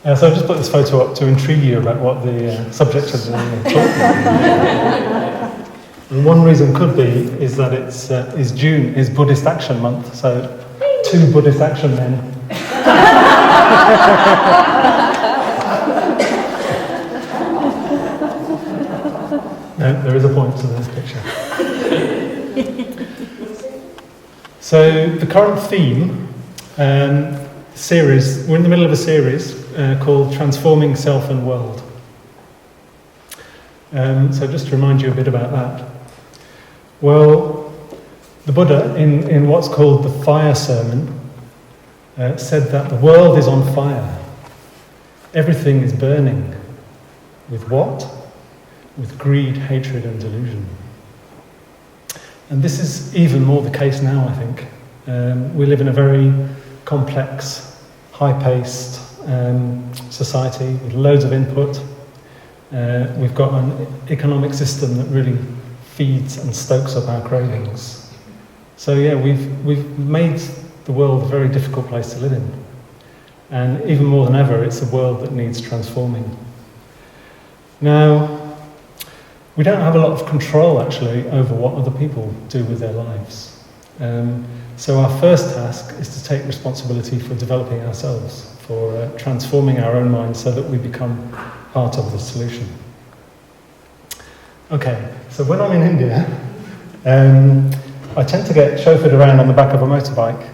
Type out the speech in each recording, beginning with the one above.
So I just put this photo up to intrigue you about what the subject of the talk is. And one reason could be is that it's June is Buddhist Action Month, so 2 Buddhist action men. No, there is a point to this picture. So the current theme, series, we're in the middle of a series called Transforming Self and World. So just to remind you a bit about that. Well, the Buddha, in what's called the Fire Sermon, said that the world is on fire. Everything is burning. With what? With greed, hatred and delusion. And this is even more the case now, I think. We live in a very complex, high-paced society with loads of input. We've got an economic system that really feeds and stokes up our cravings. So yeah, we've made the world a very difficult place to live in. And even more than ever, it's a world that needs transforming. Now, we don't have a lot of control, actually, over what other people do with their lives. So our first task is to take responsibility for developing ourselves, for transforming our own minds so that we become part of the solution. Okay, so when I'm in India, I tend to get chauffeured around on the back of a motorbike.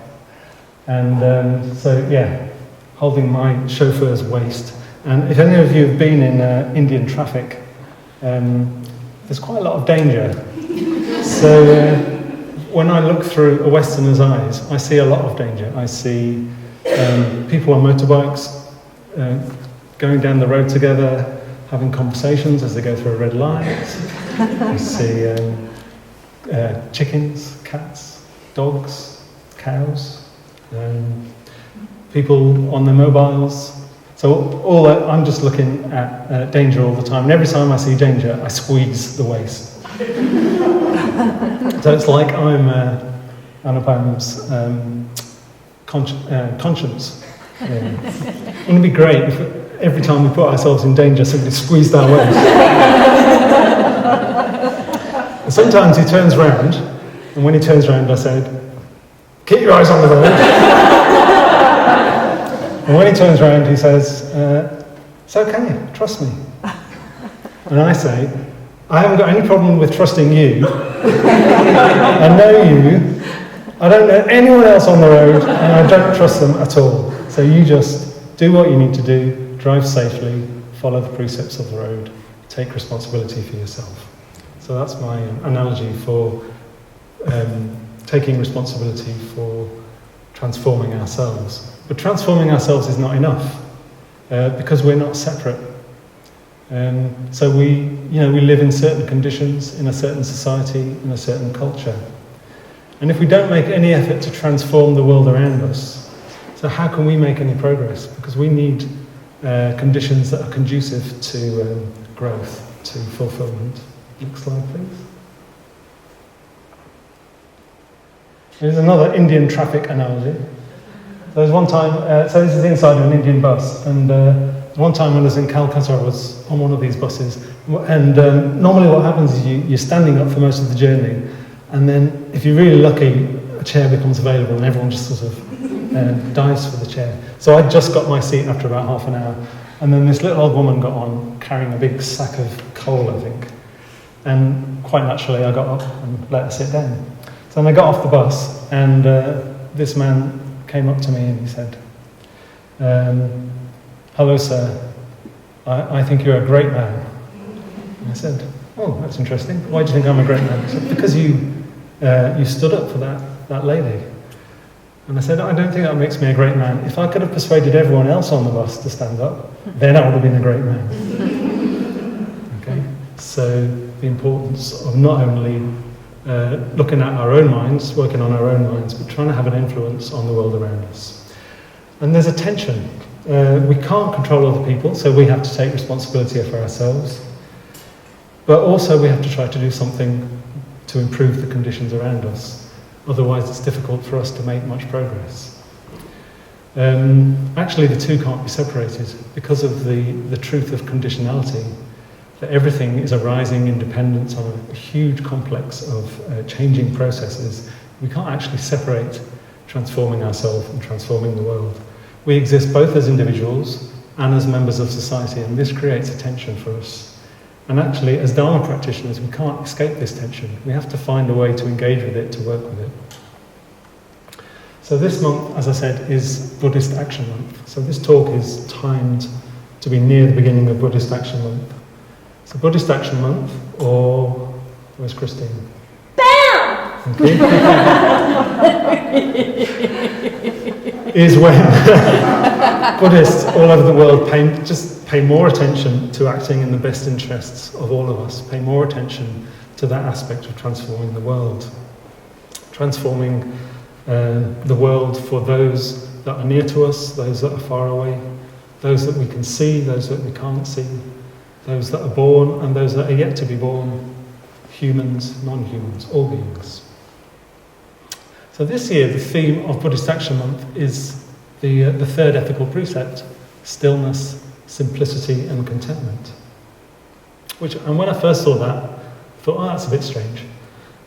And so, yeah, holding my chauffeur's waist. And if any of you have been in Indian traffic, there's quite a lot of danger. So when I look through a Westerner's eyes, I see a lot of danger. I see people on motorbikes going down the road together, having conversations as they go through a red light. I see chickens, cats, dogs, cows, people on their mobiles. So all that, I'm just looking at danger all the time. And every time I see danger, I squeeze the waist. So it's like I'm Anupam's conscience. Yeah. Wouldn't it be great if every time we put ourselves in danger, somebody squeezed our waist? And sometimes he turns round, and when he turns round, I said, "Keep your eyes on the road." And when he turns around, he says, "It's okay, trust me." And I say, "I haven't got any problem with trusting you. I know you. I don't know anyone else on the road, and I don't trust them at all. So you just do what you need to do, drive safely, follow the precepts of the road, take responsibility for yourself." So that's my analogy for taking responsibility for transforming ourselves. But transforming ourselves is not enough because we're not separate. So we live in certain conditions, in a certain society, in a certain culture. And if we don't make any effort to transform the world around us, so how can we make any progress? Because we need conditions that are conducive to growth, to fulfillment. Next slide, please. Here's another Indian traffic analogy. There was one time, so this is inside of an Indian bus, and one time when I was in Calcutta, I was on one of these buses, and normally what happens is you're standing up for most of the journey, and then if you're really lucky, a chair becomes available and everyone just sort of dives for the chair. So I just got my seat after about half an hour, and then this little old woman got on carrying a big sack of coal, I think, and quite naturally I got up and let her sit down. So then I got off the bus, and this man came up to me and he said, "Hello, sir. I think you're a great man." And I said, "Oh, that's interesting. Why do you think I'm a great man?" He said, "Because you stood up for that lady." And I said, "I don't think that makes me a great man. If I could have persuaded everyone else on the bus to stand up, then I would have been a great man." Okay? So the importance of not only looking at our own minds, working on our own minds, but trying to have an influence on the world around us. And there's a tension. We can't control other people, so we have to take responsibility for ourselves. But also we have to try to do something to improve the conditions around us. Otherwise it's difficult for us to make much progress. Actually, the two can't be separated because of the truth of conditionality, that everything is arising in dependence on a huge complex of changing processes. We can't actually separate transforming ourselves and transforming the world. We exist both as individuals and as members of society, and this creates a tension for us. And actually, as Dharma practitioners, we can't escape this tension. We have to find a way to engage with it, to work with it. So this month, as I said, is Buddhist Action Month. So this talk is timed to be near the beginning of Buddhist Action Month. So Buddhist Action Month, or where's Christine? Bam! Thank you. Is when Buddhists all over the world pay more attention to acting in the best interests of all of us, pay more attention to that aspect of transforming the world. Transforming the world for those that are near to us, those that are far away, those that we can see, those that we can't see, those that are born and those that are yet to be born, humans, non-humans, all beings. So this year the theme of Buddhist Action Month is the third ethical precept, stillness, simplicity and contentment. And when I first saw that, I thought, oh, that's a bit strange.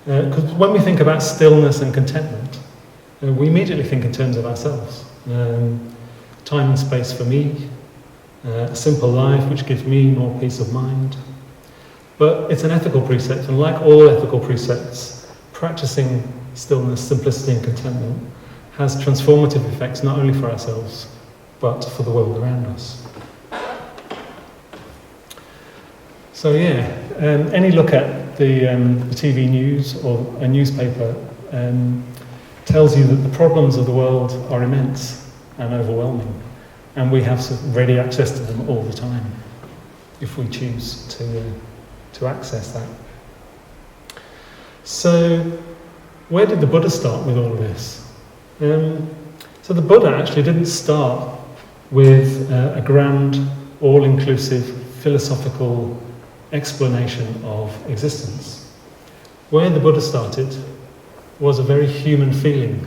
Because when we think about stillness and contentment, we immediately think in terms of ourselves. Time and space for me, a simple life which gives me more peace of mind. But it's an ethical precept, and like all ethical precepts, practicing stillness, simplicity and contentment has transformative effects not only for ourselves, but for the world around us. So any look at the TV news or a newspaper tells you that the problems of the world are immense and overwhelming, and we have ready access to them all the time if we choose to access that. So where did the Buddha start with all of this? So the Buddha actually didn't start with a grand, all-inclusive, philosophical explanation of existence. Where the Buddha started was a very human feeling,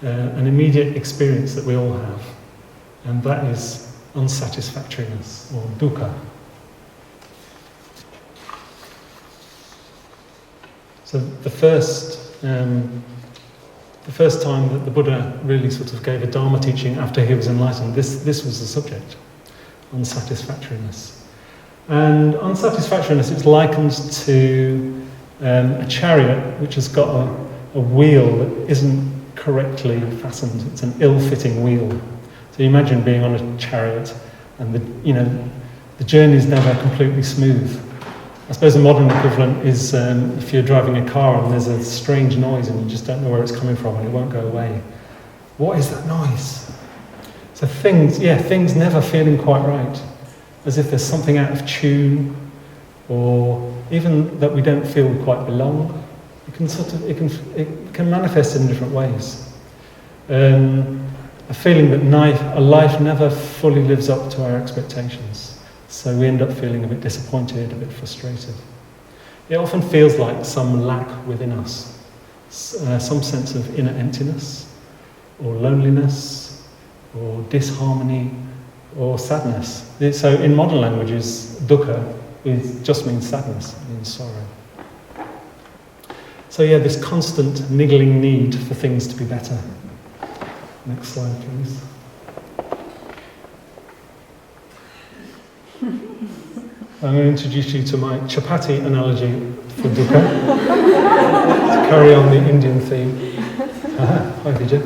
an immediate experience that we all have, and that is unsatisfactoriness, or dukkha. So the first time that the Buddha really sort of gave a Dharma teaching after he was enlightened, this was the subject, unsatisfactoriness. And unsatisfactoriness is likened to a chariot which has got a wheel that isn't correctly fastened. It's an ill-fitting wheel. So you imagine being on a chariot and the journey is never completely smooth. I suppose a modern equivalent is if you're driving a car and there's a strange noise and you just don't know where it's coming from and it won't go away. What is that noise? So things never feeling quite right, as if there's something out of tune, or even that we don't feel we quite belong. It can manifest in different ways. A feeling that a life never fully lives up to our expectations. So we end up feeling a bit disappointed, a bit frustrated. It often feels like some lack within us, some sense of inner emptiness, or loneliness, or disharmony, or sadness. So in modern languages, dukkha just means sadness, it means sorrow. So this constant niggling need for things to be better. Next slide, please. I'm going to introduce you to my chapati analogy for dukkha, to carry on the Indian theme. Hi, Vijay.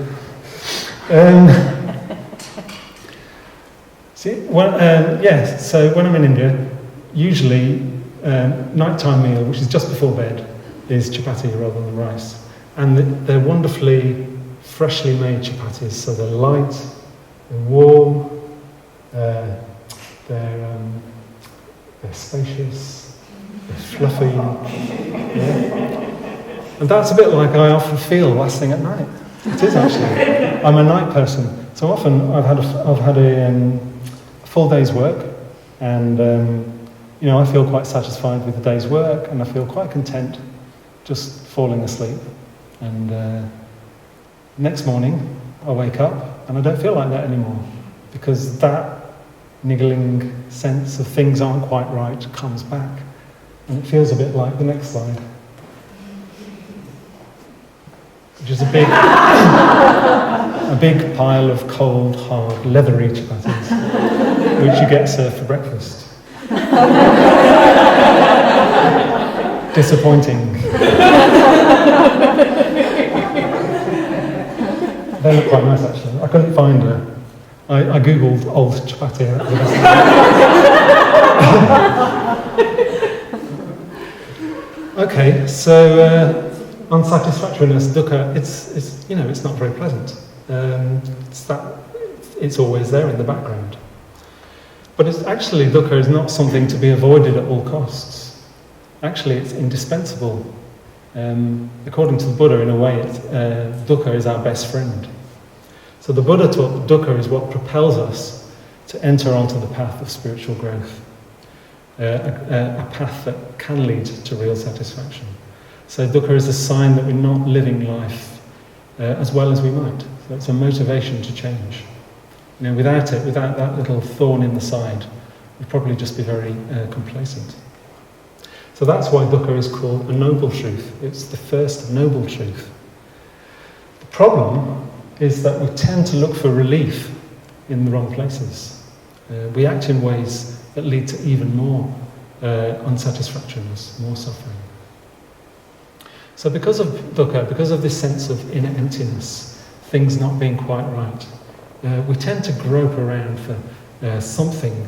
So when I'm in India, usually nighttime meal, which is just before bed, is chapati rather than rice. And they're wonderfully freshly made chapatis, so they're light, they're warm, they're spacious, they're fluffy. Yeah. And that's a bit like I often feel last thing at night. It is actually. I'm a night person, so often I've had a full day's work, and I feel quite satisfied with the day's work, and I feel quite content just falling asleep. And next morning I wake up and I don't feel like that anymore, because that niggling sense of things aren't quite right comes back, and it feels a bit like the next slide, which is a big pile of cold, hard, leathery chapatis, which you get served for breakfast. Disappointing. They look quite nice, actually. I couldn't find I googled old chapati. That was the best. Okay, so unsatisfactoriness, dukkha, it's not very pleasant. It's always there in the background. But it's actually, dukkha is not something to be avoided at all costs. Actually, it's indispensable. According to the Buddha, in a way, dukkha is our best friend. So the Buddha taught that dukkha is what propels us to enter onto the path of spiritual growth, a path that can lead to real satisfaction. So dukkha is a sign that we're not living life as well as we might. So it's a motivation to change. Without it, without that little thorn in the side, we'd probably just be very complacent. So that's why dukkha is called a noble truth. It's the first noble truth. The problem is that we tend to look for relief in the wrong places. We act in ways that lead to even more unsatisfactoriness, more suffering. So because of dukkha, because of this sense of inner emptiness, things not being quite right, we tend to grope around for something,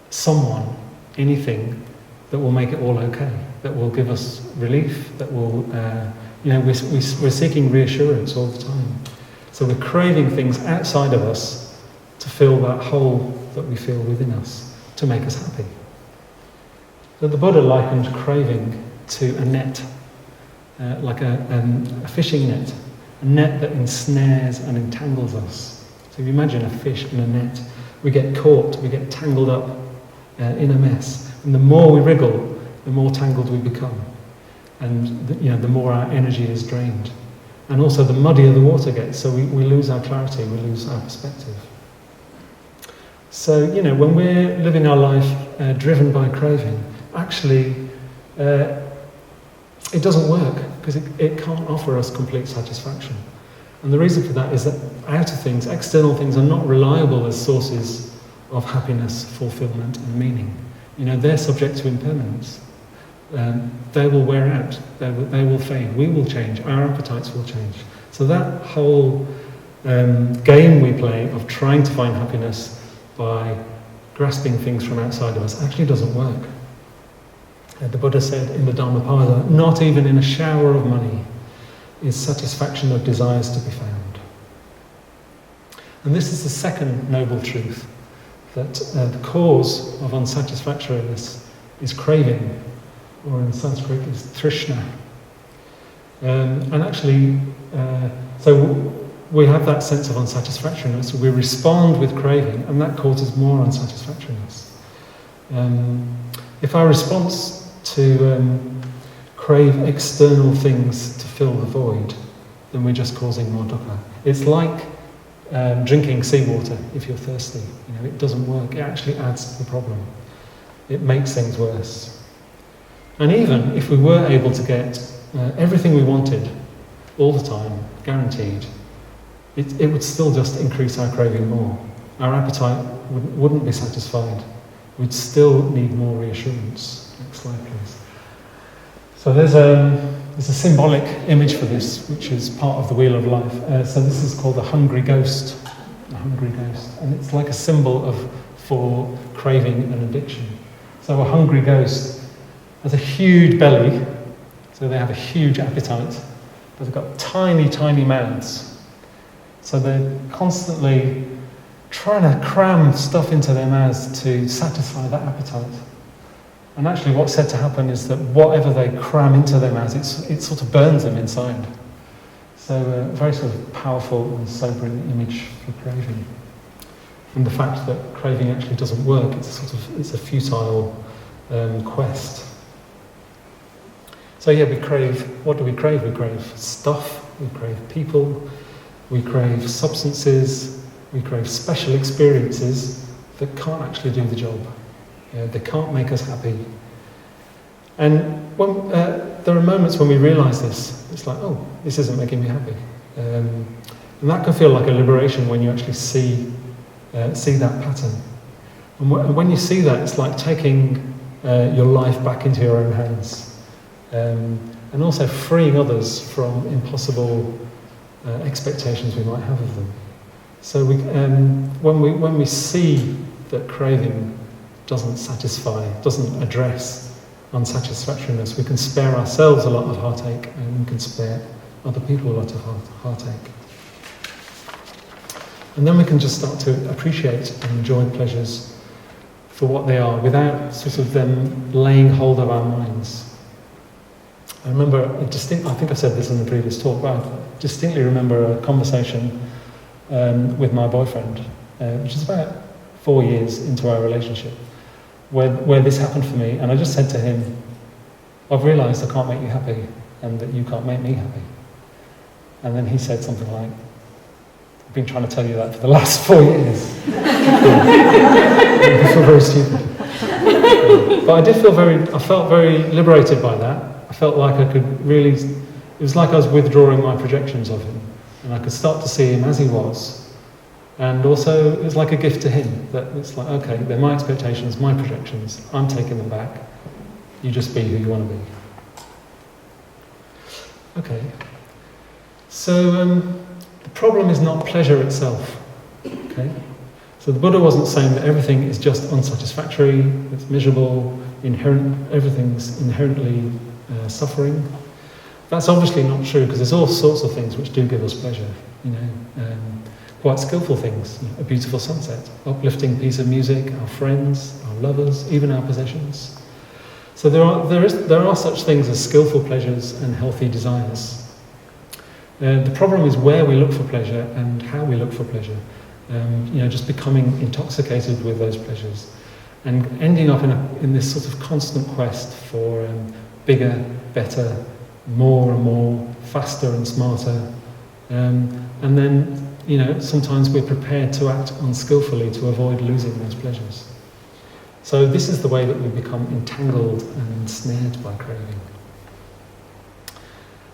someone, anything that will make it all okay, that will give us relief, that will, we're seeking reassurance all the time. So we're craving things outside of us to fill that hole that we feel within us, to make us happy. So the Buddha likened craving to a net, like a fishing net, a net that ensnares and entangles us. So if you imagine a fish in a net, we get caught, we get tangled up in a mess. And the more we wriggle, the more tangled we become. And the more our energy is drained. And also the muddier the water gets, so we lose our clarity, we lose our perspective. So, when we're living our life driven by craving, actually, it doesn't work, because it can't offer us complete satisfaction. And the reason for that is that outer things, external things, are not reliable as sources of happiness, fulfillment, and meaning. They're subject to impermanence. They will wear out, they will fade, we will change, our appetites will change. So that whole game we play of trying to find happiness by grasping things from outside of us actually doesn't work. The Buddha said in the Dhammapada, not even in a shower of money is satisfaction of desires to be found. And this is the second noble truth, that the cause of unsatisfactoriness is craving, or in Sanskrit is trishna. And actually, so we have that sense of unsatisfactoriness, we respond with craving, and that causes more unsatisfactoriness. If our response to crave external things to fill the void, then we're just causing more dukkha. It's like drinking seawater if you're thirsty. It doesn't work. It actually adds to the problem. It makes things worse. And even if we were able to get everything we wanted all the time, guaranteed, it would still just increase our craving more. Our appetite wouldn't be satisfied. We'd still need more reassurance. Next slide, please. So there's a symbolic image for this, which is part of the Wheel of Life. So this is called the hungry ghost. The hungry ghost. And it's like a symbol for craving and addiction. So a hungry ghost has a huge belly, so they have a huge appetite, but they've got tiny, tiny mouths. So they're constantly trying to cram stuff into their mouths to satisfy that appetite. And actually what's said to happen is that whatever they cram into their mouths, it sort of burns them inside. So a very sort of powerful and sobering image for craving. And the fact that craving actually doesn't work, it's a futile quest. So yeah, we crave, what do we crave? We crave stuff, we crave people, We crave substances, we crave special experiences that can't actually do the job. They can't make us happy. And there are moments when we realise this. It's like, oh, this isn't making me happy. And that can feel like a liberation when you actually see that pattern. And when you see that, it's like taking your life back into your own hands. And also freeing others from impossible expectations we might have of them. So when we see that craving doesn't satisfy, doesn't address unsatisfactoriness, we can spare ourselves a lot of heartache, and we can spare other people a lot of heartache. And then we can just start to appreciate and enjoy pleasures for what they are, without sort of them laying hold of our minds. I remember I think I said this in the previous talk, but I distinctly remember a conversation with my boyfriend, which is about 4 years into our relationship, where this happened for me, and I just said to him, I've realised I can't make you happy, and that you can't make me happy. And then he said something like, I've been trying to tell you that for the last 4 years. I feel very stupid. But I felt very liberated by that. I felt like I could really, it was like I was withdrawing my projections of him, and I could start to see him as he was. And also, it was like a gift to him, that it's like, okay, they're my expectations, my projections, I'm taking them back, you just be who you want to be. Okay, so the problem is not pleasure itself, okay? So the Buddha wasn't saying that everything is just unsatisfactory, it's miserable, everything's inherently suffering. That's obviously not true, because there's all sorts of things which do give us pleasure, quite skillful things, a beautiful sunset, uplifting piece of music, our friends, our lovers, even our possessions. So there are such things as skillful pleasures and healthy desires. The problem is where we look for pleasure and how we look for pleasure. Just becoming intoxicated with those pleasures and ending up in this sort of constant quest for bigger, better, more and more, faster and smarter. And then, sometimes we're prepared to act unskillfully to avoid losing those pleasures. So this is the way that we become entangled and ensnared by craving.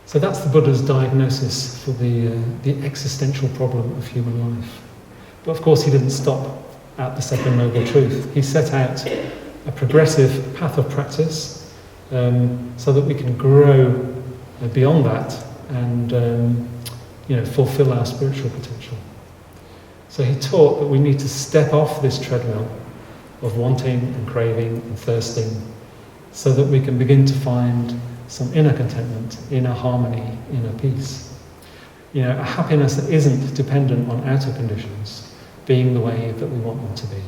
So that's the Buddha's diagnosis for the existential problem of human life. But of course he didn't stop at the Second Noble Truth. He set out a progressive path of practice so that we can grow beyond that and fulfill our spiritual potential. So he taught that we need to step off this treadmill of wanting and craving and thirsting so that we can begin to find some inner contentment, inner harmony, inner peace. A happiness that isn't dependent on outer conditions being the way that we want them to be.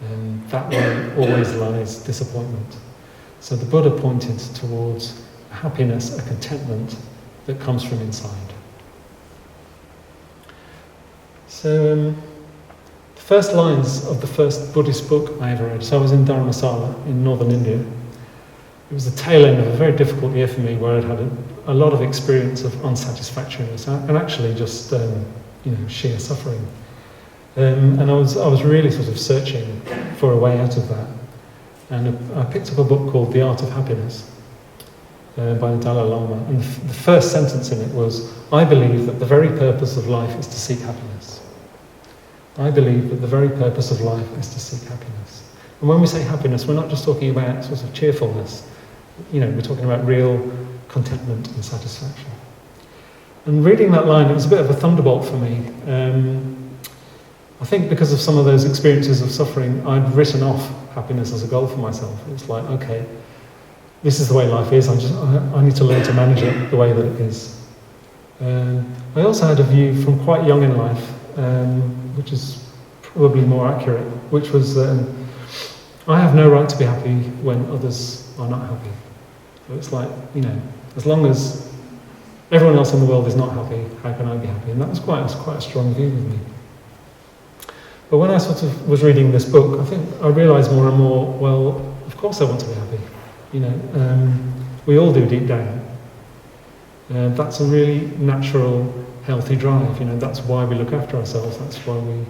And that way always lies disappointment. So the Buddha pointed towards a happiness, a contentment that comes from inside. So the first lines of the first Buddhist book I ever read, so I was in Dharamsala in northern India. It was the tail end of a very difficult year for me, where I'd had a lot of experience of unsatisfactoriness and actually just sheer suffering. And I was really sort of searching for a way out of that. And I picked up a book called The Art of Happiness by the Dalai Lama. And the first sentence in it was, I believe that the very purpose of life is to seek happiness. I believe that the very purpose of life is to seek happiness. And when we say happiness, we're not just talking about sort of cheerfulness. We're talking about real contentment and satisfaction. And reading that line, it was a bit of a thunderbolt for me. I think because of some of those experiences of suffering, I'd written off happiness as a goal for myself. It's like, okay, this is the way life is. I need to learn to manage it the way that it is. I also had a view from quite young in life, which is probably more accurate, which was I have no right to be happy when others are not happy. So it's like, as long as everyone else in the world is not happy, how can I be happy? And that was quite a strong view with me. But when I sort of was reading this book, I think I realised more and more, well, of course I want to be happy. We all do deep down. That's a really natural, healthy drive. That's why we look after ourselves. That's why we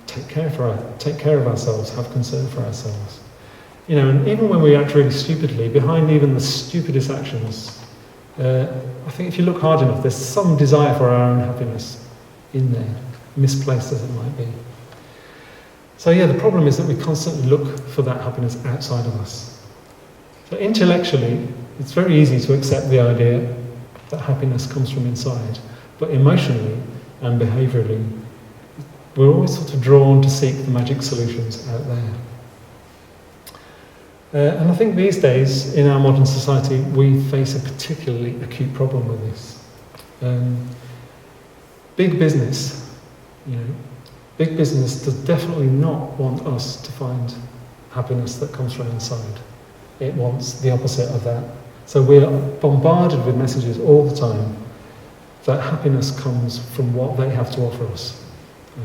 take care of ourselves, have concern for ourselves. And even when we act really stupidly, behind even the stupidest actions, I think if you look hard enough, there's some desire for our own happiness in there, misplaced as it might be. So the problem is that we constantly look for that happiness outside of us. So intellectually, it's very easy to accept the idea that happiness comes from inside, but emotionally and behaviourally, we're always sort of drawn to seek the magic solutions out there. And I think these days, in our modern society, we face a particularly acute problem with this. Big business, big business does definitely not want us to find happiness that comes from inside. It wants the opposite of that. So we're bombarded with messages all the time that happiness comes from what they have to offer us.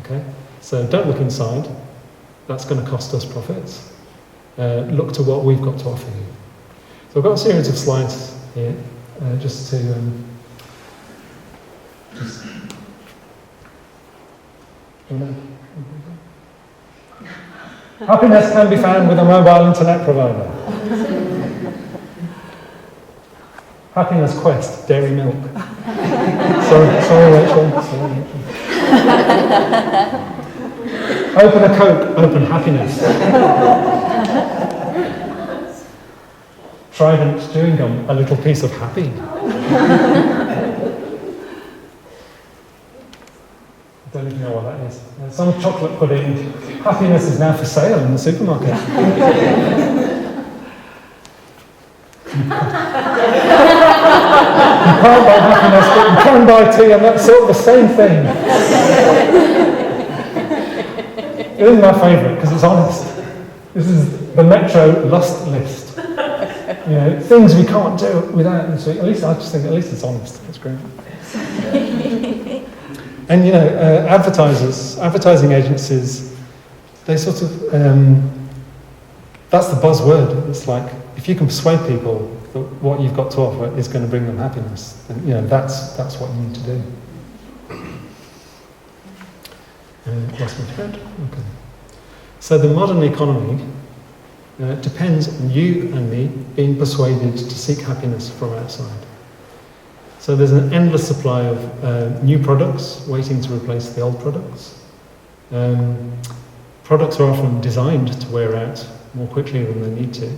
Okay? So don't look inside. That's going to cost us profits. Look to what we've got to offer you. So I've got a series of slides here, just to Happiness can be found with a mobile internet provider. Happiness Quest, dairy milk. Sorry, Rachel. Open a Coke, open happiness. Trident chewing gum, a little piece of happy. I don't even know what that is. Some chocolate pudding. Happiness is now for sale in the supermarket. You can't buy happiness, but you can buy tea, and that's sort of the same thing. It is my favourite because it's honest. This is the Metro Lust List. Things we can't do without this week. At least it's honest. That's great. And advertising agencies, they sort of that's the buzzword. It's like if you can persuade people that what you've got to offer is going to bring them happiness, then that's what you need to do. Lost my thread. Okay. So the modern economy depends on you and me being persuaded to seek happiness from outside. So there's an endless supply of new products waiting to replace the old products. Products are often designed to wear out more quickly than they need to.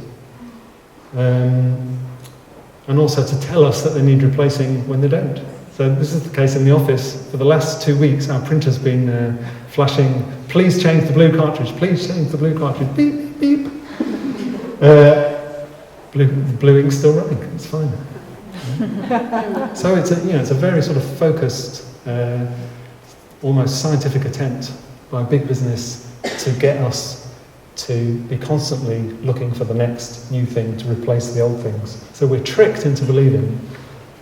And also to tell us that they need replacing when they don't. So this is the case in the office. For the last 2 weeks, our printer's been flashing, please change the blue cartridge, please change the blue cartridge, beep, beep, beep. Blue ink's still running, it's fine. So it's a very sort of focused, almost scientific attempt by big business to get us to be constantly looking for the next new thing to replace the old things. So we're tricked into believing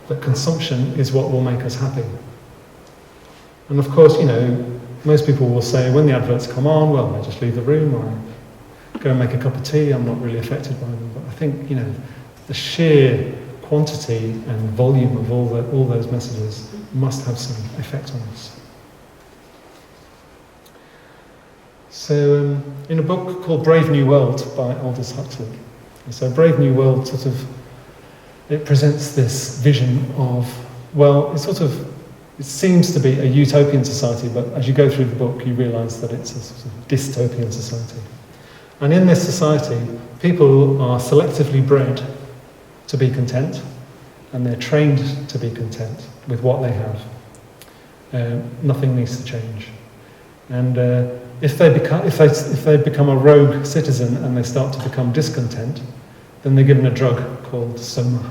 that consumption is what will make us happy. And of course, most people will say when the adverts come on, well, I just leave the room or I go and make a cup of tea, I'm not really affected by them. But I think, the sheer quantity and volume of all those messages must have some effect on us. So in a book called Brave New World by Aldous Huxley, so Brave New World it presents this vision of, it seems to be a utopian society, but as you go through the book you realise that it's a sort of dystopian society. And in this society, people are selectively bred to be content, and they're trained to be content with what they have. Nothing needs to change. And if they become a rogue citizen and they start to become discontent, then they're given a drug called soma.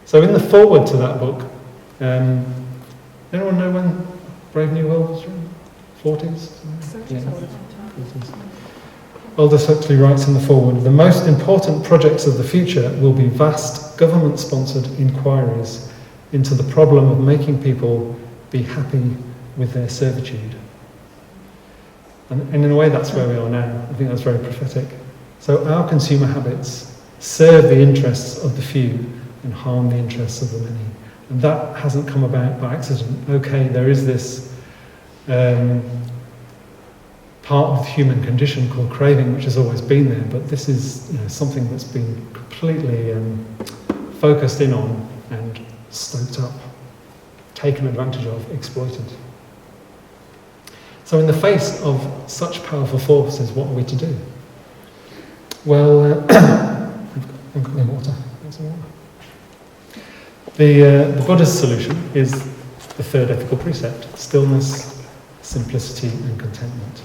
So in the foreword to that book, anyone know when Brave New World was written? 40s? Yeah. 40s. Aldous Huxley writes in the foreword, the most important projects of the future will be vast government-sponsored inquiries into the problem of making people be happy with their servitude. And in a way that's where we are now. I think that's very prophetic. So our consumer habits serve the interests of the few and harm the interests of the many. And that hasn't come about by accident. Okay, there is this part of the human condition called craving, which has always been there, but this is something that's been completely focused in on and stoked up, taken advantage of, exploited. So in the face of such powerful forces, what are we to do? Well, I've got no water. The Buddha's solution is the third ethical precept: stillness, simplicity and contentment.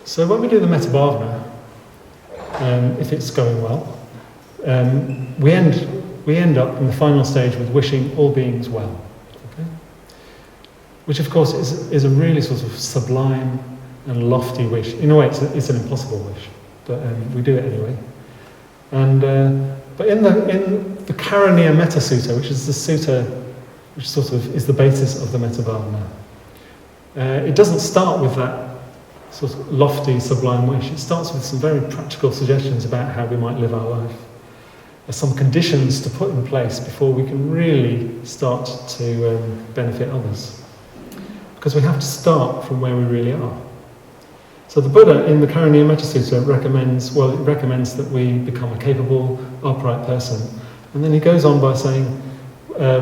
So when we do the metta bhavana, if it's going well, we end up in the final stage with wishing all beings well. Okay? Which of course is a really sort of sublime and lofty wish. In a way it's an impossible wish, but we do it anyway. And but in the Karaniya Metta Sutta, which is the sutta which sort of is the basis of the metta bhavana, it doesn't start with that sort of lofty, sublime wish. It starts with some very practical suggestions about how we might live our life. There's some conditions to put in place before we can really start to benefit others. Because we have to start from where we really are. So the Buddha in the Karaniya Metta Sutta recommends that we become a capable, upright person. And then he goes on by saying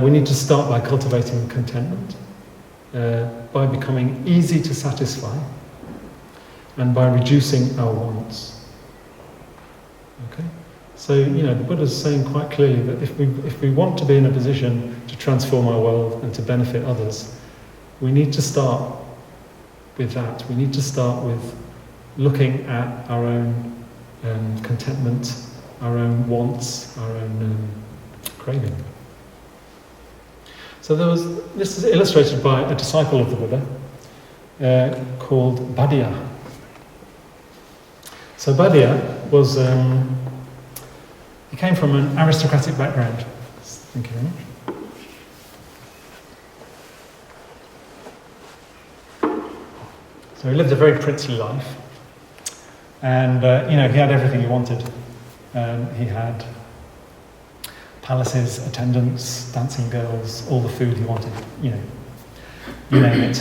we need to start by cultivating contentment, by becoming easy to satisfy, and by reducing our wants. Okay? So, the Buddha's saying quite clearly that if we want to be in a position to transform our world and to benefit others, we need to start with that. We need to start with looking at our own contentment, our own wants, our own craving. So this is illustrated by a disciple of the Buddha called Bhaddiya. So Bhaddiya was, he came from an aristocratic background. Thank you very much. So he lived a very princely life, and he had everything he wanted. He had palaces, attendants, dancing girls, all the food he wanted. You name it,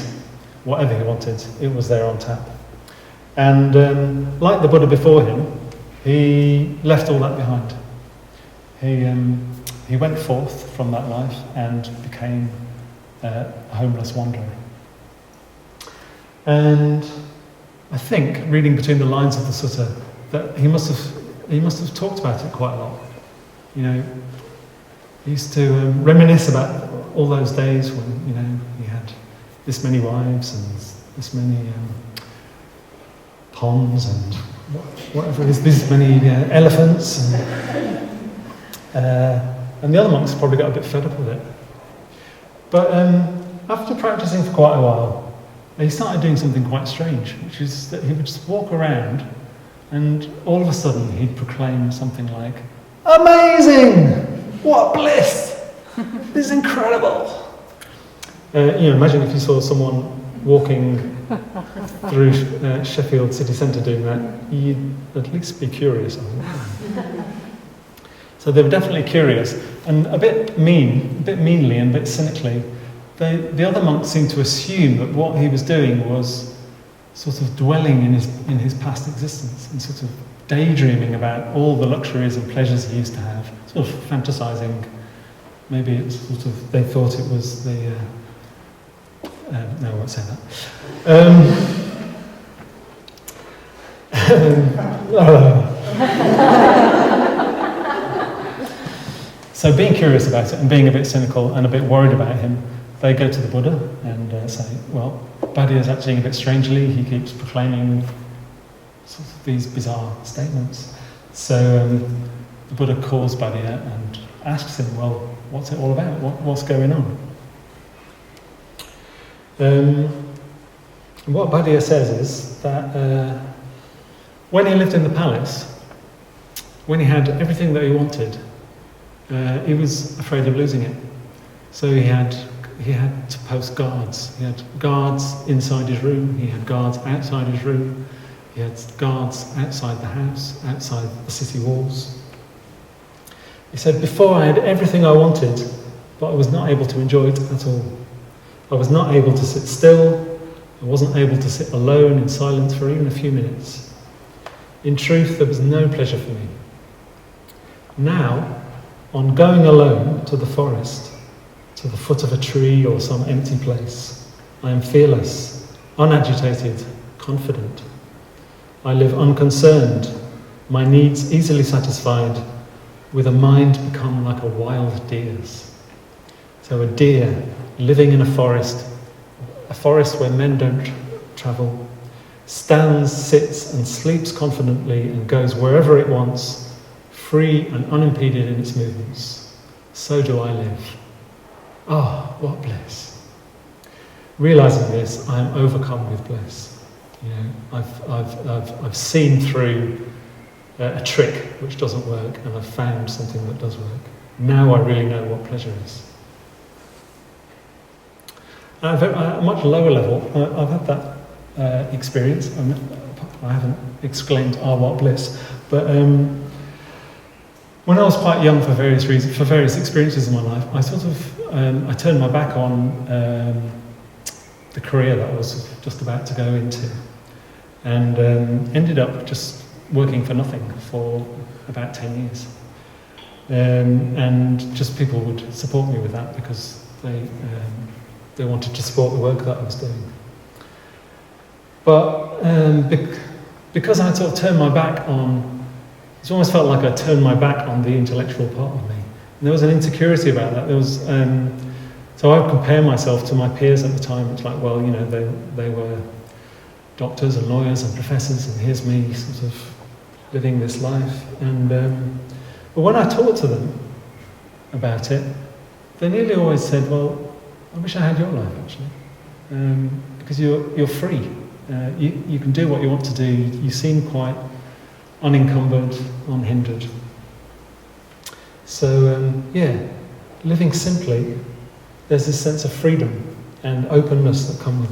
whatever he wanted, it was there on tap. And like the Buddha before him, he left all that behind. He went forth from that life and became a homeless wanderer. And I think, reading between the lines of the sutta, that he must have talked about it quite a lot. He used to reminisce about all those days when he had this many wives and this many ponds and whatever it is, this many elephants, and the other monks probably got a bit fed up with it. But after practicing for quite a while, he started doing something quite strange, which is that he would just walk around and all of a sudden he'd proclaim something like, "Amazing! What bliss! This is incredible!" Imagine if you saw someone walking through Sheffield city centre doing that, you'd at least be curious, I think. So they were definitely curious, and a bit meanly and a bit cynically, the other monks seemed to assume that what he was doing was sort of dwelling in his past existence and sort of daydreaming about all the luxuries and pleasures he used to have, sort of fantasizing. Maybe it's sort of, they thought it was the... no, I won't say that. So being curious about it and being a bit cynical and a bit worried about him, they go to the Buddha and say, well, Bhaddiya's acting a bit strangely, he keeps proclaiming sort of these bizarre statements. So the Buddha calls Bhaddiya and asks him, well, what's it all about? What's going on? What Bhaddiya says is that when he lived in the palace, when he had everything that he wanted, he was afraid of losing it. So he had to post guards. He had guards inside his room, he had guards outside his room, he had guards outside the house, outside the city walls. He said, before I had everything I wanted, but I was not able to enjoy it at all. I was not able to sit still. I wasn't able to sit alone in silence for even a few minutes. In truth, there was no pleasure for me. Now, on going alone to the forest, to the foot of a tree or some empty place, I am fearless, unagitated, confident. I live unconcerned, my needs easily satisfied, with a mind become like a wild deer's. So a deer living in a forest where men don't travel, stands, sits and sleeps confidently and goes wherever it wants, free and unimpeded in its movements. So do I live. Ah, what bliss. Realising this, I am overcome with bliss. You know, I've seen through a trick which doesn't work, and I've found something that does work. Now I really know what pleasure is. At a much lower level, I've had that experience. I haven't exclaimed, "Ah, what bliss!" But when I was quite young, for various reasons, for various experiences in my life, I sort of I turned my back on the career that I was just about to go into, and ended up just working for nothing for about 10 years. And just people would support me with that because they wanted to support the work that I was doing. But because I sort of turned my back on, it almost felt like I turned my back on the intellectual part of me. And there was an insecurity about that. There was, so I would compare myself to my peers at the time. It's like, well, you know, they were doctors and lawyers and professors, and here's me sort of living this life. And but when I talked to them about it, they nearly always said, well, I wish I had your life, actually, because you're free. You can do what you want to do. You seem quite unencumbered, unhindered. So, yeah, living simply, there's this sense of freedom and openness that comes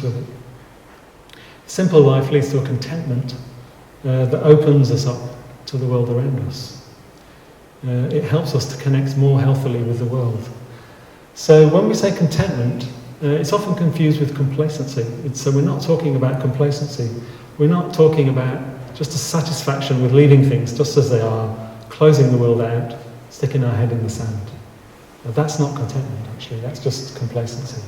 with it. Simple life leads to a contentment that opens us up to the world around us. It helps us to connect more healthily with the world. So when we say contentment, it's often confused with complacency. So we're not talking about complacency. We're not talking about just a satisfaction with leaving things just as they are, closing the world out, sticking our head in the sand. Now, that's not contentment, actually. That's just complacency.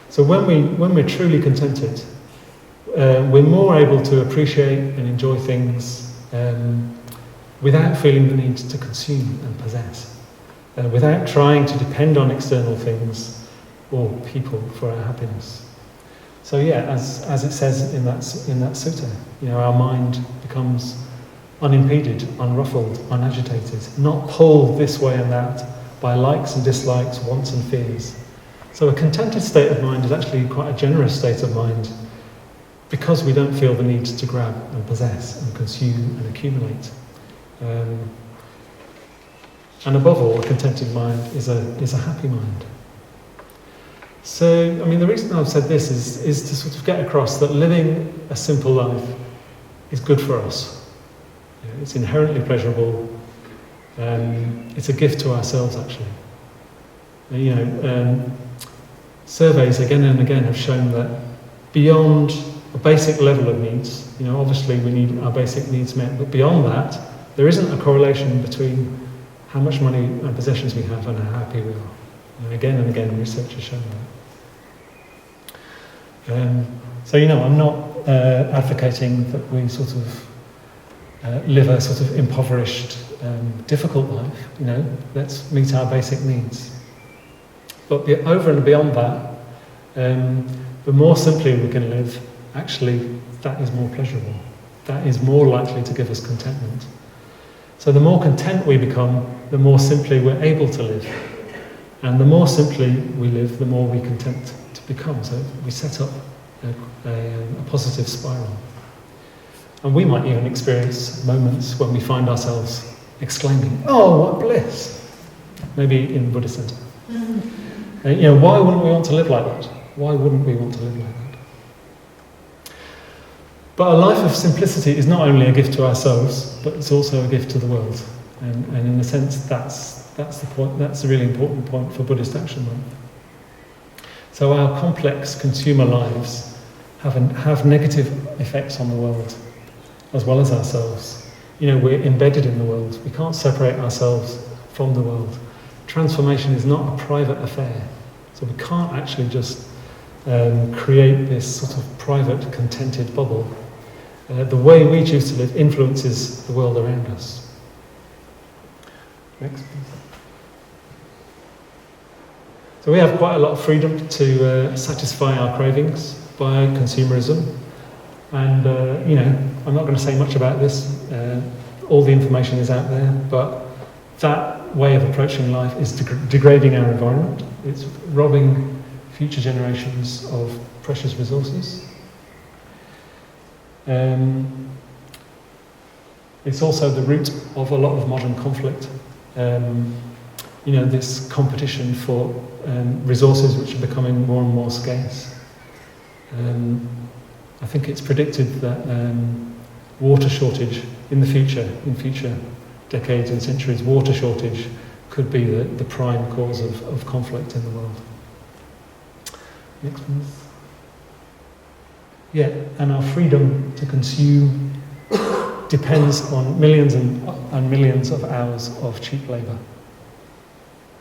So when we're truly contented, we're more able to appreciate and enjoy things without feeling the need to consume and possess. Without trying to depend on external things or people for our happiness. So yeah, as it says in that sutta, you know, our mind becomes unimpeded, unruffled, unagitated, not pulled this way and that by likes and dislikes, wants and fears. So a contented state of mind is actually quite a generous state of mind because we don't feel the need to grab and possess and consume and accumulate. And above all, a contented mind is a happy mind. So, I mean, the reason I've said this is to sort of get across that living a simple life is good for us. You know, it's inherently pleasurable. It's a gift to ourselves, actually. You know, surveys again and again have shown that beyond a basic level of needs, you know, obviously we need our basic needs met, but beyond that, there isn't a correlation between how much money and possessions we have and how happy we are. And again, research has shown that. So, you know, I'm not advocating that we sort of live a sort of impoverished, difficult life. You know, let's meet our basic needs. But over and beyond that, the more simply we can live, actually, that is more pleasurable. That is more likely to give us contentment. So the more content we become, the more simply we're able to live. And the more simply we live, the more we content to become. So we set up a positive spiral. And we might even experience moments when we find ourselves exclaiming, "Oh, what bliss!" Maybe in Buddhist Centre. You know, why wouldn't we want to live like that? Why wouldn't we want to live like that? But a life of simplicity is not only a gift to ourselves, but it's also a gift to the world. And in a sense, that's the point. That's a really important point for Buddhist Action Month. So our complex consumer lives have negative effects on the world, as well as ourselves. We're embedded in the world. We can't separate ourselves from the world. Transformation is not a private affair. So we can't actually just create this sort of private, contented bubble. The way we choose to live influences the world around us. Next, please. So we have quite a lot of freedom to satisfy our cravings by consumerism. And, I'm not going to say much about this. All the information is out there, but that way of approaching life is degrading our environment. It's robbing future generations of precious resources. It's also the root of a lot of modern conflict. This competition for resources which are becoming more and more scarce. I think it's predicted that water shortage in future decades and centuries, water shortage could be the prime cause of conflict in the world. Next, please. Yeah, and our freedom to consume depends on millions and millions of hours of cheap labour.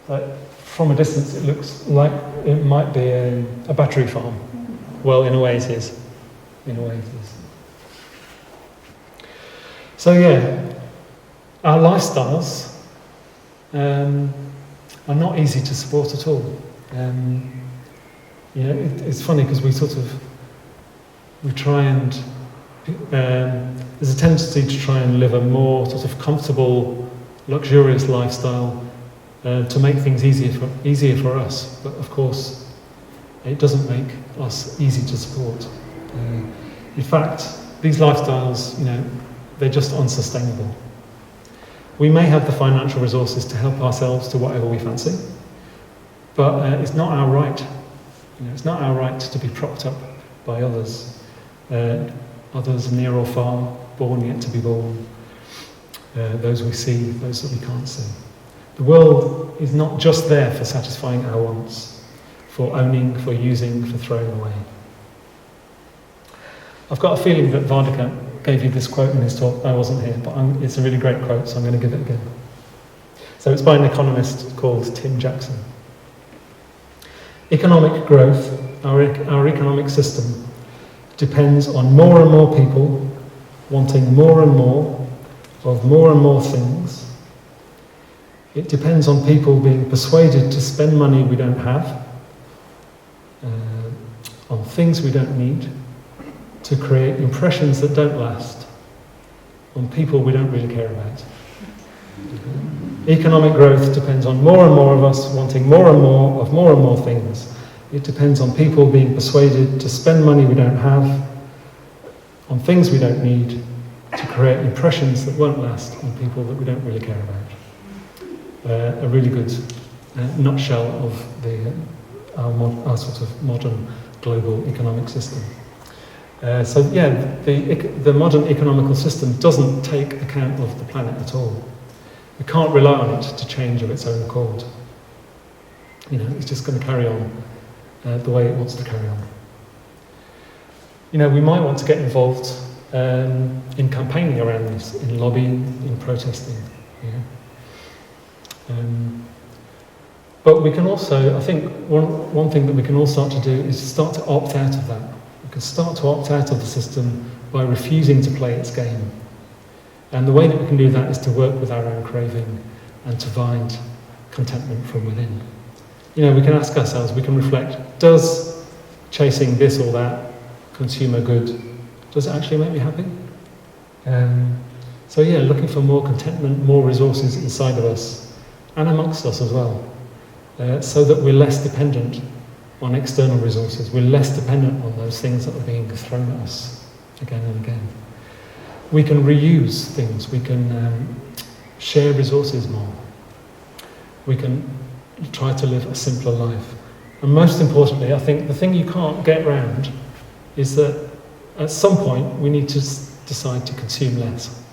But from a distance, it looks like it might be a battery farm. Well, in a way it is. So yeah, our lifestyles are not easy to support at all. It's funny because we try and there's a tendency to try and live a more sort of comfortable, luxurious lifestyle to make things easier for us. But of course, it doesn't make us easy to support. In fact, these lifestyles, they're just unsustainable. We may have the financial resources to help ourselves to whatever we fancy, but it's not our right. It's not our right to be propped up by others. Others near or far, born yet to be born, those we see, those that we can't see. The world is not just there for satisfying our wants, for owning, for using, for throwing away. I've got a feeling that Vardika gave you this quote in his talk. I wasn't here, but it's a really great quote, so I'm going to give it again. So it's by an economist called Tim Jackson. Economic growth, our economic system, depends on more and more people wanting more and more of more and more things. It depends on people being persuaded to spend money we don't have, on things we don't need, to create impressions that don't last, on people we don't really care about. Economic growth depends on more and more of us wanting more and more of more and more things. It depends on people being persuaded to spend money we don't have, on things we don't need, to create impressions that won't last on people that we don't really care about. A really good nutshell of our sort of modern global economic system. The modern economical system doesn't take account of the planet at all. We can't rely on it to change of its own accord. It's just going to carry on the way it wants to carry on. We might want to get involved in campaigning around this, in lobbying, in protesting. But we can also, I think, one thing that we can all start to do is start to opt out of that. We can start to opt out of the system by refusing to play its game. And the way that we can do that is to work with our own craving and to find contentment from within. We can ask ourselves, we can reflect, does chasing this or that consumer good, does it actually make me happy? Looking for more contentment, more resources inside of us and amongst us as well, so that we're less dependent on external resources. We're less dependent on those things that are being thrown at us again and again. We can reuse things. We can share resources more. We can try to live a simpler life. And most importantly, I think the thing you can't get round is that at some point we need to decide to consume less.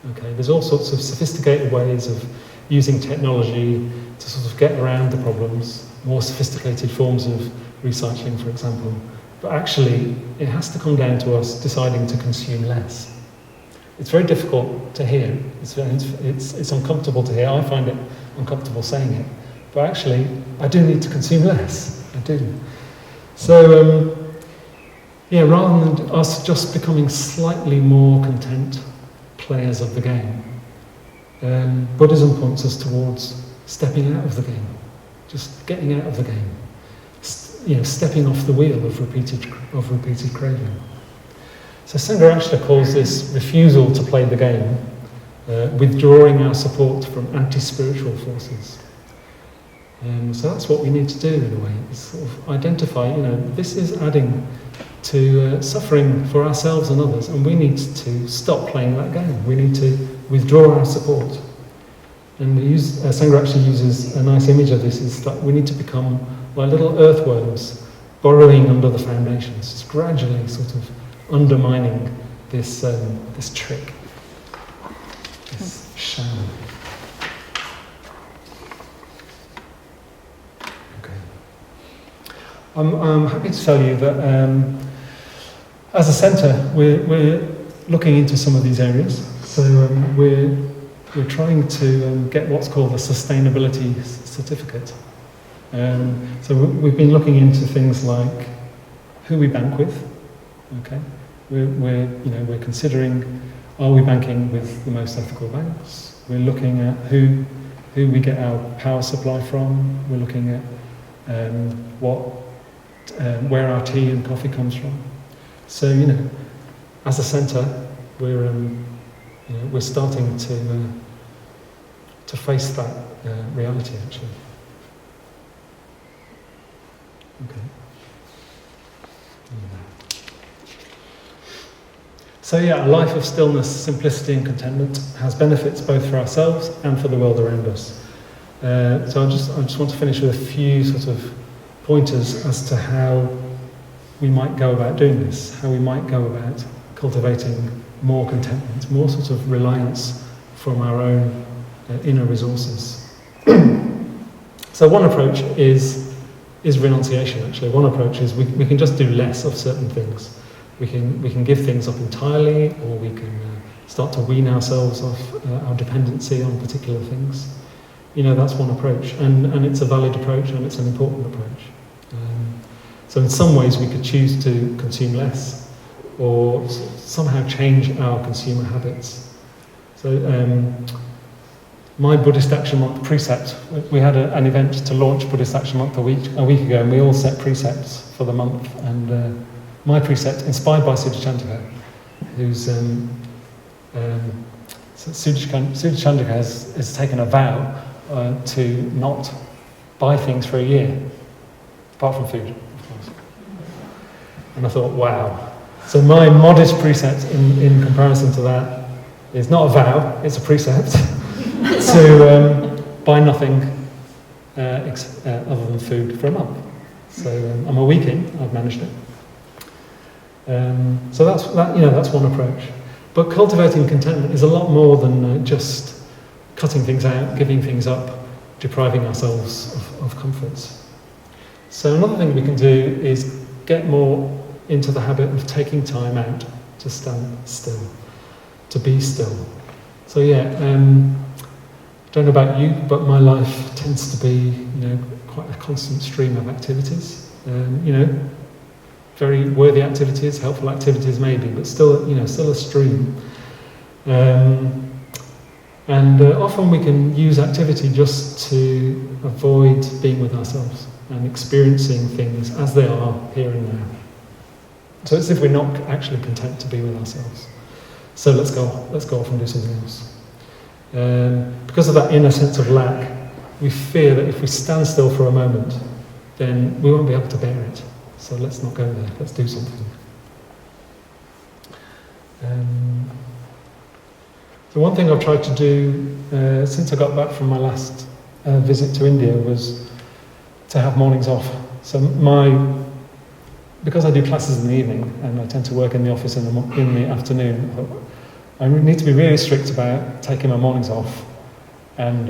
Okay, there's all sorts of sophisticated ways of using technology to sort of get around the problems, more sophisticated forms of recycling, for example. But actually, it has to come down to us deciding to consume less. It's very difficult to hear. It's uncomfortable to hear. I find it uncomfortable saying it. But actually, I do need to consume less. I do. So, rather than us just becoming slightly more content players of the game, Buddhism points us towards stepping out of the game, just getting out of the game, stepping off the wheel of repeated craving. So Sangha actually calls this refusal to play the game, withdrawing our support from anti-spiritual forces. So that's what we need to do in a way, is sort of identify, this is adding to suffering for ourselves and others, and we need to stop playing that game. We need to withdraw our support. And Sangha actually uses a nice image of this, is that we need to become like little earthworms burrowing under the foundations, just gradually sort of undermining this trick, this sham. Okay. I'm happy to tell you that as a centre, we're looking into some of these areas. So we're trying to get what's called a sustainability certificate. So we've been looking into things like who we bank with. Okay, we're considering, are we banking with the most ethical banks? We're looking at who we get our power supply from. We're looking at where our tea and coffee comes from. So as a centre, we're starting to face that reality actually. Okay. So a life of stillness, simplicity and contentment has benefits both for ourselves and for the world around us. So I just want to finish with a few sort of pointers as to how we might go about doing this, how we might go about cultivating more contentment, more sort of reliance from our own inner resources. So one approach is renunciation actually. One approach is we can just do less of certain things. We can give things up entirely, or we can start to wean ourselves off our dependency on particular things. That's one approach, and it's a valid approach, and it's an important approach. So in some ways we could choose to consume less, or somehow change our consumer habits. So my Buddhist Action Month precept, we had an event to launch Buddhist Action Month a week ago, and we all set precepts for the month, and my precept, inspired by Suddha who's Suddha Chandaka has taken a vow to not buy things for a year, apart from food, of course. And I thought, wow. So my modest precept in comparison to that is not a vow, it's a precept to buy nothing other than food for a month. So I'm a week in, I've managed it. So that's one approach. But cultivating contentment is a lot more than just cutting things out, giving things up, depriving ourselves of comforts. So another thing we can do is get more into the habit of taking time out to stand still, to be still. So don't know about you, but my life tends to be, quite a constant stream of activities. Very worthy activities, helpful activities maybe, but still a stream. And often we can use activity just to avoid being with ourselves and experiencing things as they are here and now. So it's as if we're not actually content to be with ourselves. So let's go off and do something else. Because of that inner sense of lack, we fear that if we stand still for a moment, then we won't be able to bear it. So let's not go there, let's do something. The one thing I've tried to do since I got back from my last visit to India was to have mornings off. So because I do classes in the evening and I tend to work in the office in the afternoon, I need to be really strict about taking my mornings off and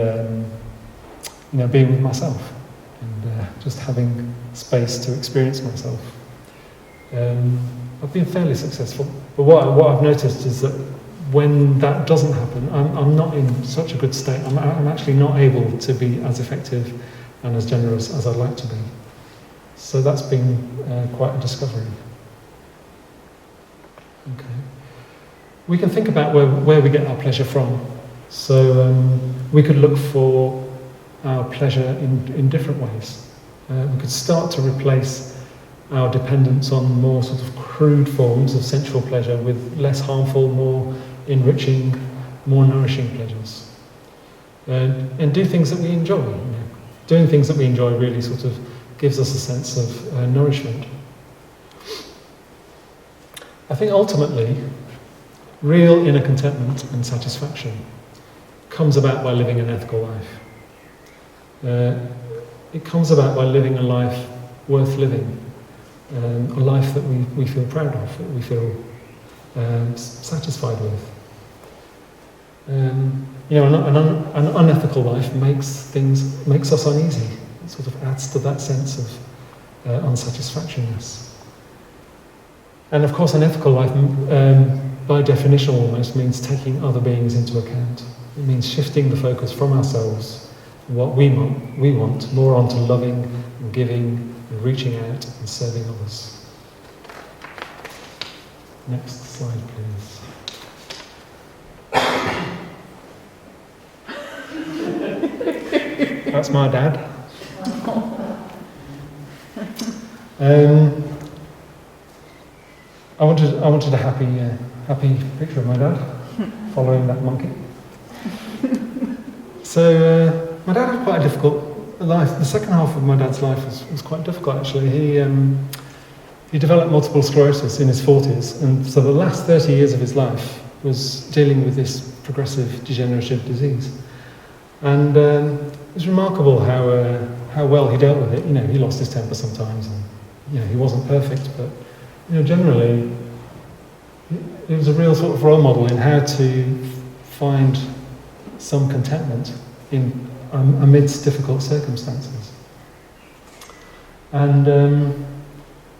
being with myself and just having space to experience myself. I've been fairly successful, but what I've noticed is that when that doesn't happen, I'm not in such a good state. I'm actually not able to be as effective and as generous as I'd like to be. So that's been quite a discovery. Okay. We can think about where we get our pleasure from. So we could look for our pleasure in different ways. We could start to replace our dependence on more sort of crude forms of sensual pleasure with less harmful, more enriching, more nourishing pleasures. And do things that we enjoy. Doing things that we enjoy really sort of gives us a sense of nourishment. I think ultimately, real inner contentment and satisfaction comes about by living an ethical life. It comes about by living a life worth living, a life that we feel proud of, that we feel satisfied with. An unethical life makes us uneasy. It sort of adds to that sense of unsatisfactionness. And of course, an ethical life, by definition almost, means taking other beings into account. It means shifting the focus from ourselves, what we want, more onto loving and giving and reaching out and serving others. Next slide, please. That's my dad. I wanted a happy picture of my dad following that monkey. So my dad had quite a difficult life. The second half of my dad's life was quite difficult actually. He developed multiple sclerosis in his 40s, and so the last 30 years of his life was dealing with this progressive degenerative disease. And it was remarkable how well he dealt with it. He lost his temper sometimes, and he wasn't perfect, but generally it was a real sort of role model in how to find some contentment amidst difficult circumstances. And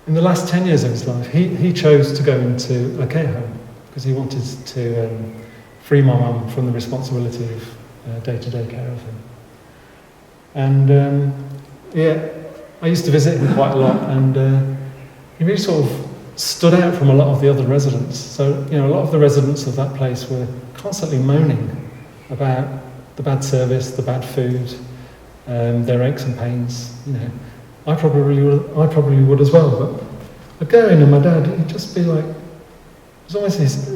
in the last 10 years of his life, he chose to go into a care home because he wanted to free my mum from the responsibility of day-to-day care of him. And I used to visit him quite a lot, and he really sort of stood out from a lot of the other residents. So, a lot of the residents of that place were constantly moaning about the bad service, the bad food, their aches and pains. I probably would as well. But I'd go in, and my dad, he'd just be like, it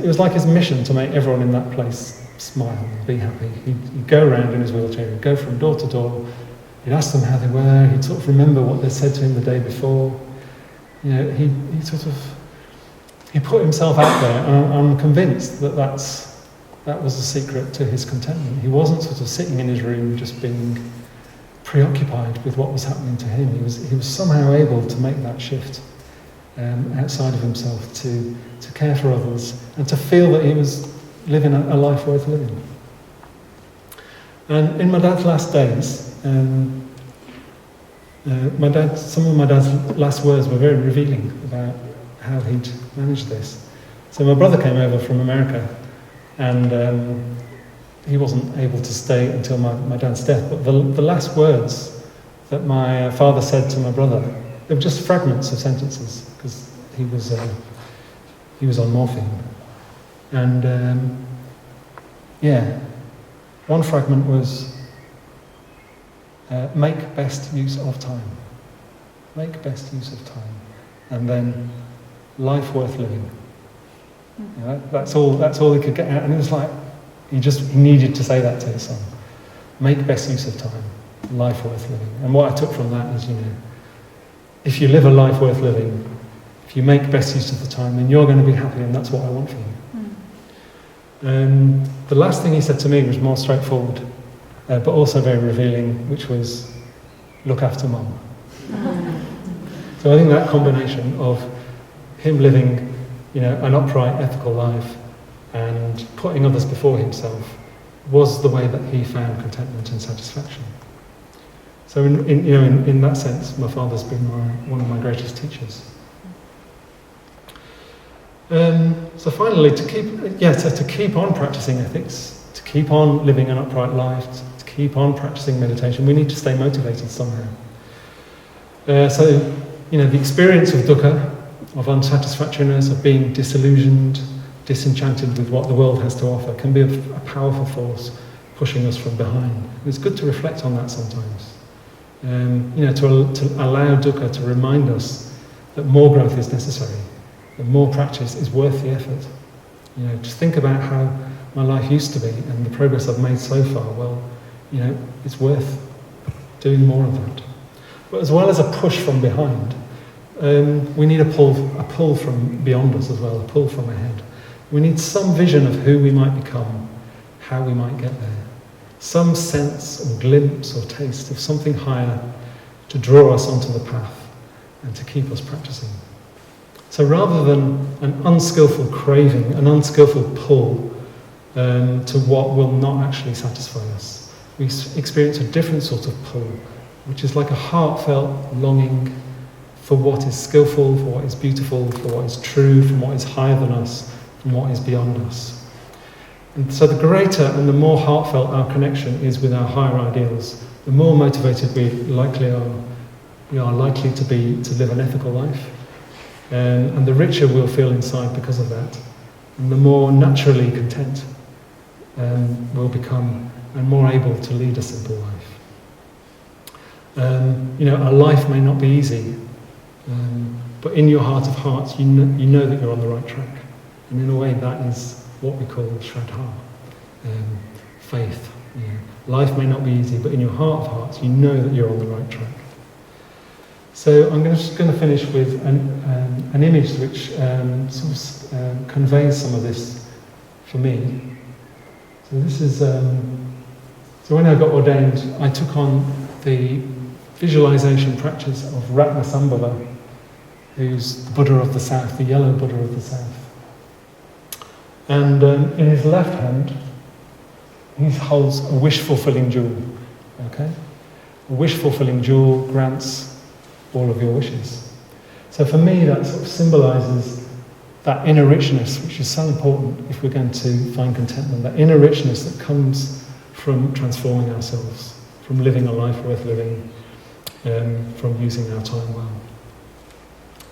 was like his mission to make everyone in that place smile and be happy. He'd go around in his wheelchair, he'd go from door to door, he'd ask them how they were, he'd sort of remember what they'd said to him the day before. He put himself out there, and I'm convinced that that was the secret to his contentment. He wasn't sort of sitting in his room just being preoccupied with what was happening to him. He was somehow able to make that shift outside of himself to care for others and to feel that he was living a life worth living. And in my dad's last days, some of my dad's last words were very revealing about how he'd managed this. So my brother came over from America, and he wasn't able to stay until my dad's death. But the last words that my father said to my brother, they were just fragments of sentences because he was on morphine. And one fragment was, make best use of time. Make best use of time. And then, life worth living. That's all he could get out. And it was like, he needed to say that to his son. Make best use of time. Life worth living. And what I took from that is, if you live a life worth living, if you make best use of the time, then you're going to be happy, and that's what I want for you. The last thing he said to me was more straightforward, but also very revealing, which was, look after mum. So I think that combination of him living, an upright, ethical life, and and putting others before himself was the way that he found contentment and satisfaction. So in that sense, my father's been one of my greatest teachers. So finally, to keep on practicing ethics, to keep on living an upright life, to keep on practicing meditation, we need to stay motivated somehow. The experience of dukkha, of unsatisfactoriness, of being disillusioned, disenchanted with what the world has to offer, can be a powerful force pushing us from behind. And it's good to reflect on that sometimes. To allow dukkha to remind us that more growth is necessary, that more practice is worth the effort. Just think about how my life used to be and the progress I've made so far. Well, it's worth doing more of that. But as well as a push from behind, we need a pull from beyond us as well, a pull from ahead. We need some vision of who we might become, how we might get there. Some sense or glimpse or taste of something higher to draw us onto the path and to keep us practicing. So rather than an unskillful craving, an unskillful pull to what will not actually satisfy us, we experience a different sort of pull, which is like a heartfelt longing for what is skillful, for what is beautiful, for what is true, from what is higher than us, from what is beyond us. And so the greater and the more heartfelt our connection is with our higher ideals, the more motivated we are likely to be to live an ethical life. And the richer we'll feel inside because of that. And the more naturally content we'll become and more able to lead a simple life. Our life may not be easy, but in your heart of hearts, you know that you're on the right track. And in a way, that is what we call Shraddha, faith. Life may not be easy, but in your heart of hearts, you know that you're on the right track. So I'm just going to finish with an image which conveys some of this for me. So this is so when I got ordained, I took on the visualization practice of Ratnasambhava, who's the Buddha of the South, the yellow Buddha of the South. And in his left hand, he holds a wish-fulfilling jewel. Okay, a wish-fulfilling jewel grants all of your wishes. So for me, that sort of symbolises that inner richness, which is so important if we're going to find contentment. That inner richness that comes from transforming ourselves, from living a life worth living, from using our time well.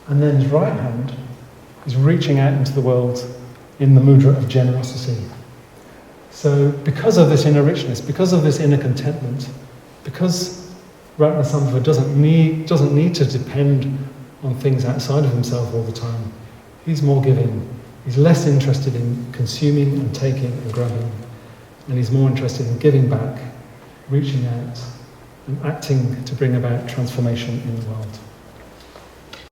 And then his right hand is reaching out into the world in the mudra of generosity. So because of this inner richness, because of this inner contentment, because Ratnasambhava doesn't need to depend on things outside of himself all the time, he's more giving. He's less interested in consuming and taking and grabbing, and he's more interested in giving back, reaching out, and acting to bring about transformation in the world.